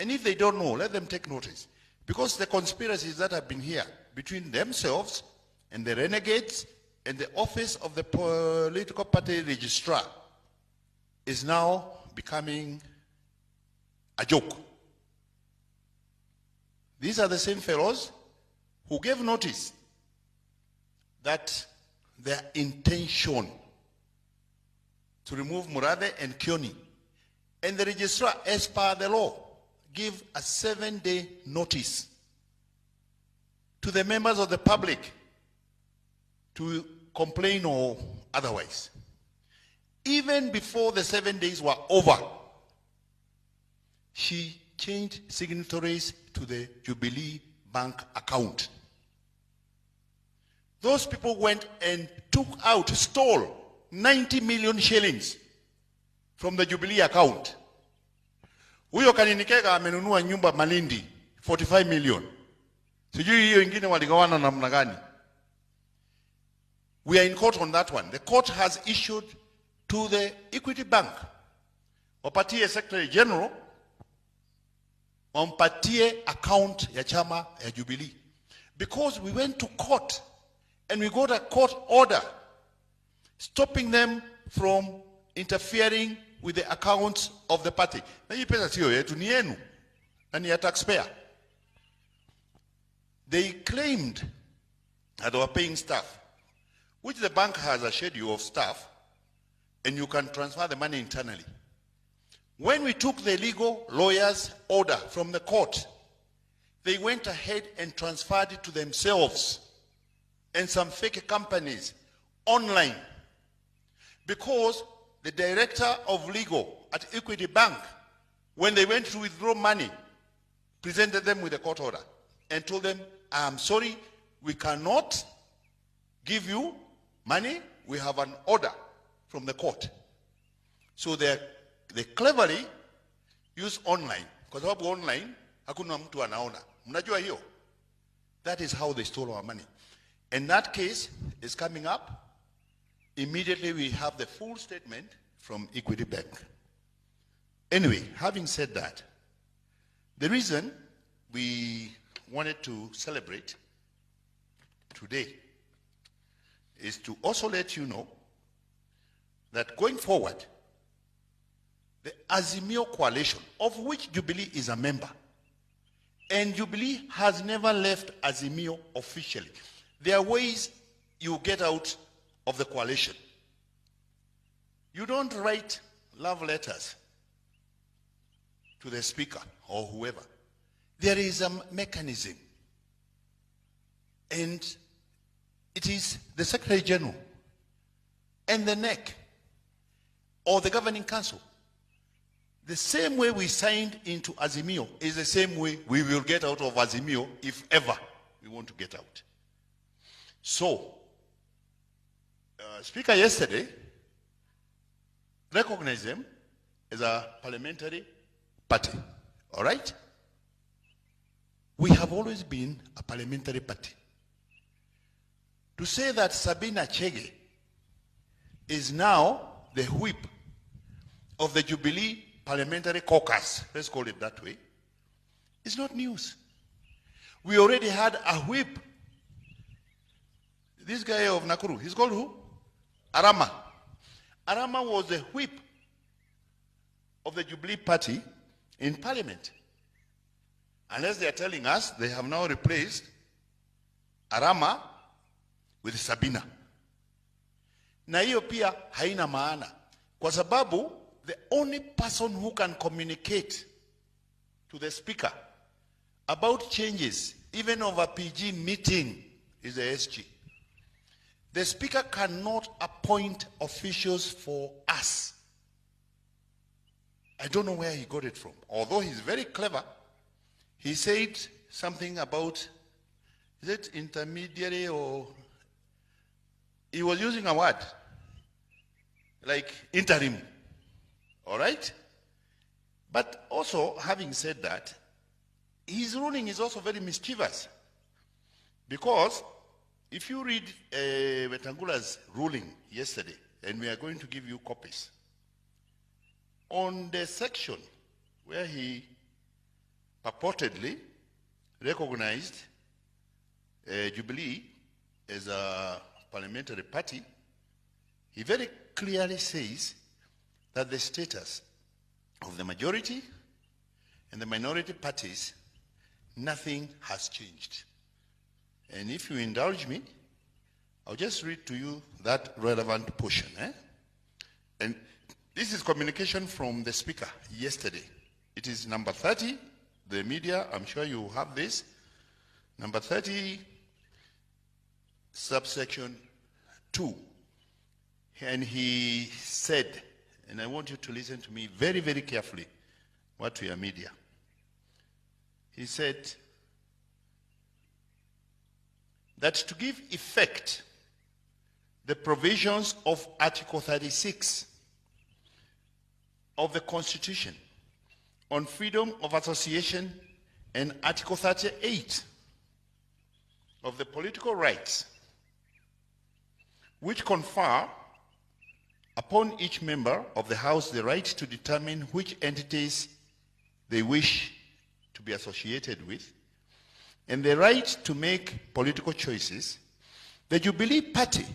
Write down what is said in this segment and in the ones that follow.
And if they don't know, let them take notice. Because the conspiracies that have been here between themselves and the renegades and the office of the political party registrar is now becoming a joke. These are the same fellows who gave notice that their intention to remove Murathe and Kanini. And the registrar, as per the law, give a 7-day notice to the members of the public to complain or otherwise. Even before the 7 days were over, she changed signatories to the Jubilee Bank account. Those people went and stole 90 million shillings from the Jubilee account. Huyo Kanini Kega amenunua nyumba Malindi 45 million. Sijui hiyo ingine waligawana namna gani. We are in court on that one. The court has issued to the Equity Bank, wapatie Secretary General, wampatie account ya chama ya Jubilee. Because we went to court and we got a court order stopping them from interfering with the accounts of the party. Na hii pesa sio yetu, ni yenu, na ni ya taxpayer. They claimed that they were paying staff, which the bank has a schedule of staff, and you can transfer the money internally. When we took the legal lawyer's order from the court, they went ahead and transferred it to themselves and some fake companies online, because the director of legal at Equity Bank, when they went to withdraw money, presented them with a court order and told them, I'm sorry, we cannot give you money. We have an order from the court. So they cleverly use online. Because online, hakuna mtu anaona. Mnajua hiyo? That is how they stole our money. And that case is coming up. Immediately we have the full statement from Equity Bank. Anyway, having said that, the reason we wanted to celebrate today is to also let you know that going forward, the Azimio coalition, of which Jubilee is a member, and Jubilee has never left Azimio officially. There are ways you get out of the coalition. You don't write love letters to the speaker or whoever. There is a mechanism, and it is the Secretary General and the NEC or the Governing Council. The same way we signed into Azimio is the same way we will get out of Azimio if ever we want to get out. So, Speaker yesterday recognized them as a parliamentary party. All right? We have always been a parliamentary party. To say that Sabina Chege is now the whip of the Jubilee Parliamentary Caucus, let's call it that way, is not news. We already had a whip. This guy of Nakuru, he's called who? Arama. Arama was the whip of the Jubilee Party in Parliament. Unless they are telling us they have now replaced Arama with Sabina. Na hiyo pia haina maana. Kwa sababu the only person who can communicate to the speaker about changes, even of a PG meeting, is the SG. The speaker cannot appoint officials for us. I don't know where he got it from. Although he's very clever, he said something about, is it intermediary, or he was using a word like interim. All right? But also, having said that, his ruling is also very mischievous. Because if you read Wetangula's ruling yesterday, and we are going to give you copies, on the section where he purportedly recognized Jubilee as a parliamentary party, he very clearly says that the status of the majority and the minority parties, nothing has changed. And if you indulge me, I'll just read to you that relevant portion. And this is communication from the speaker yesterday. It is number 30, the media, I'm sure you have this. Number 30, subsection 2. And he said, and I want you to listen to me very, very carefully, what we are media. He said that to give effect the provisions of Article 36 of the Constitution on freedom of association and Article 38 of the political rights, which confer upon each member of the House the right to determine which entities they wish to be associated with, and the right to make political choices, the Jubilee Party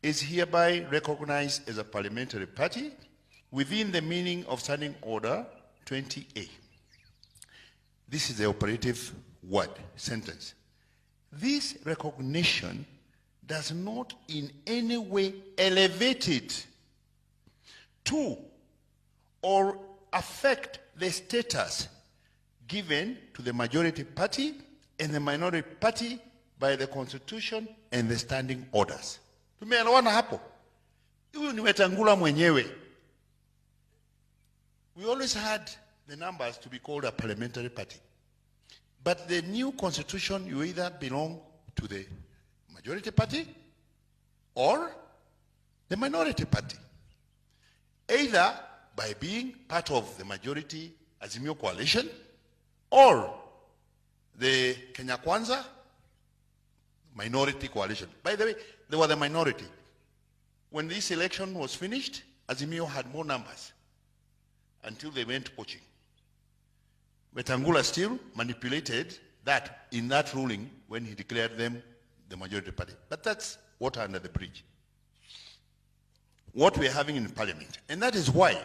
is hereby recognized as a parliamentary party within the meaning of Standing Order 20A. This is the operative word, sentence. This recognition does not in any way elevate it to or affect the status given to the majority party and the minority party by the Constitution and the standing orders. Tumeelewana hapo? Huyu ni Wetangula mwenyewe. We always had the numbers to be called a parliamentary party. But the new constitution, you either belong to the majority party or the minority party. Either by being part of the majority Azimio coalition or the Kenya Kwanza minority coalition. By the way, they were the minority. When this election was finished, Azimio had more numbers until they went poaching. Wetangula still manipulated that in that ruling when he declared them the majority party. But that's water under the bridge. What we're having in parliament. And that is why